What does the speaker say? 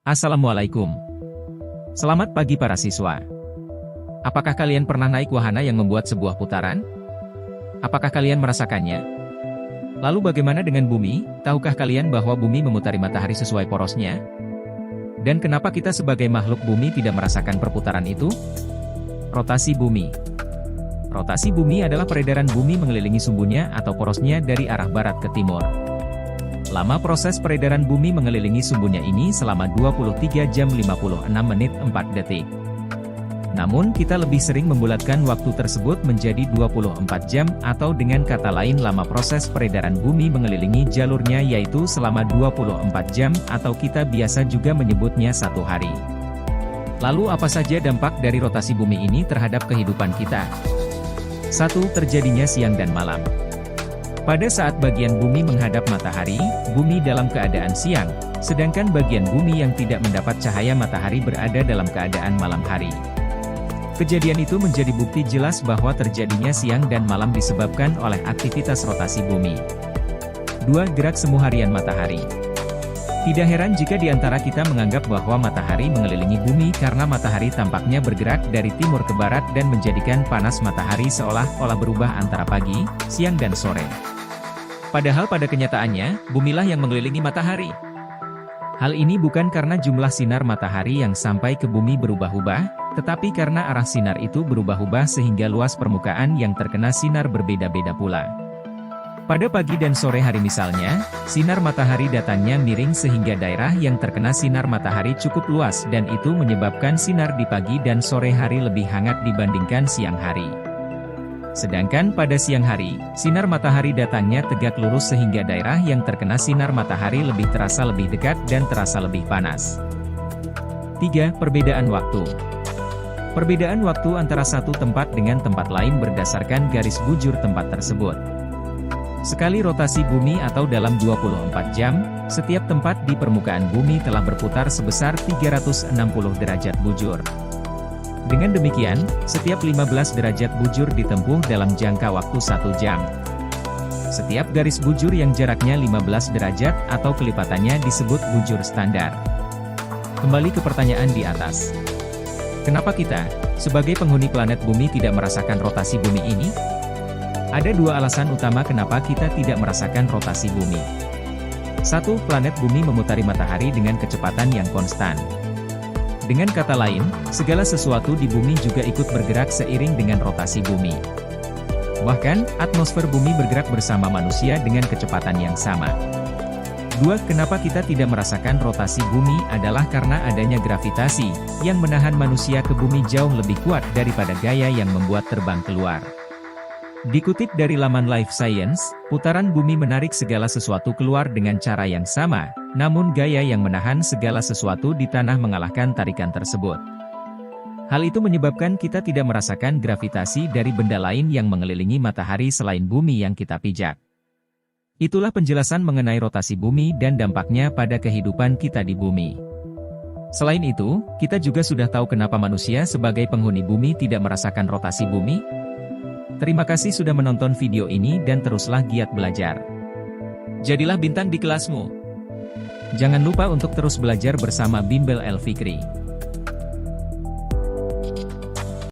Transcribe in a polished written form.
Assalamualaikum. Selamat pagi para siswa. Apakah kalian pernah naik wahana yang membuat sebuah putaran? Apakah kalian merasakannya? Lalu bagaimana dengan bumi? Tahukah kalian bahwa bumi memutari matahari sesuai porosnya? Dan kenapa kita sebagai makhluk bumi tidak merasakan perputaran itu? Rotasi bumi. Rotasi bumi adalah peredaran bumi mengelilingi sumbunya atau porosnya dari arah barat ke timur. Lama proses peredaran bumi mengelilingi sumbunya ini selama 23 jam 56 menit 4 detik. Namun kita lebih sering membulatkan waktu tersebut menjadi 24 jam atau dengan kata lain lama proses peredaran bumi mengelilingi jalurnya yaitu selama 24 jam atau kita biasa juga menyebutnya 1 hari. Lalu apa saja dampak dari rotasi bumi ini terhadap kehidupan kita? 1. Terjadinya siang dan malam. Pada saat bagian bumi menghadap matahari, bumi dalam keadaan siang, sedangkan bagian bumi yang tidak mendapat cahaya matahari berada dalam keadaan malam hari. Kejadian itu menjadi bukti jelas bahwa terjadinya siang dan malam disebabkan oleh aktivitas rotasi bumi. 2. Gerak semu harian matahari. Tidak heran jika di antara kita menganggap bahwa matahari mengelilingi bumi karena matahari tampaknya bergerak dari timur ke barat dan menjadikan panas matahari seolah-olah berubah antara pagi, siang dan sore. Padahal pada kenyataannya, bumilah yang mengelilingi matahari. Hal ini bukan karena jumlah sinar matahari yang sampai ke bumi berubah-ubah, tetapi karena arah sinar itu berubah-ubah sehingga luas permukaan yang terkena sinar berbeda-beda pula. Pada pagi dan sore hari misalnya, sinar matahari datangnya miring sehingga daerah yang terkena sinar matahari cukup luas dan itu menyebabkan sinar di pagi dan sore hari lebih hangat dibandingkan siang hari. Sedangkan pada siang hari, sinar matahari datangnya tegak lurus sehingga daerah yang terkena sinar matahari lebih terasa lebih dekat dan terasa lebih panas. 3. Perbedaan waktu. Perbedaan waktu antara satu tempat dengan tempat lain berdasarkan garis bujur tempat tersebut. Sekali rotasi bumi atau dalam 24 jam, setiap tempat di permukaan bumi telah berputar sebesar 360 derajat bujur. Dengan demikian, setiap 15 derajat bujur ditempuh dalam jangka waktu 1 jam. Setiap garis bujur yang jaraknya 15 derajat atau kelipatannya disebut bujur standar. Kembali ke pertanyaan di atas. Kenapa kita, sebagai penghuni planet bumi tidak merasakan rotasi bumi ini? Ada 2 alasan utama kenapa kita tidak merasakan rotasi bumi. 1. Planet bumi memutari matahari dengan kecepatan yang konstan. Dengan kata lain, segala sesuatu di bumi juga ikut bergerak seiring dengan rotasi bumi. Bahkan, atmosfer bumi bergerak bersama manusia dengan kecepatan yang sama. 2. Kenapa kita tidak merasakan rotasi bumi adalah karena adanya gravitasi, yang menahan manusia ke bumi jauh lebih kuat daripada gaya yang membuat terbang keluar. Dikutip dari laman Life Science, putaran bumi menarik segala sesuatu keluar dengan cara yang sama, namun gaya yang menahan segala sesuatu di tanah mengalahkan tarikan tersebut. Hal itu menyebabkan kita tidak merasakan gravitasi dari benda lain yang mengelilingi matahari selain bumi yang kita pijak. Itulah penjelasan mengenai rotasi bumi dan dampaknya pada kehidupan kita di bumi. Selain itu, kita juga sudah tahu kenapa manusia sebagai penghuni bumi tidak merasakan rotasi bumi. Terima kasih sudah menonton video ini dan teruslah giat belajar. Jadilah bintang di kelasmu. Jangan lupa untuk terus belajar bersama Bimbel El Fikri.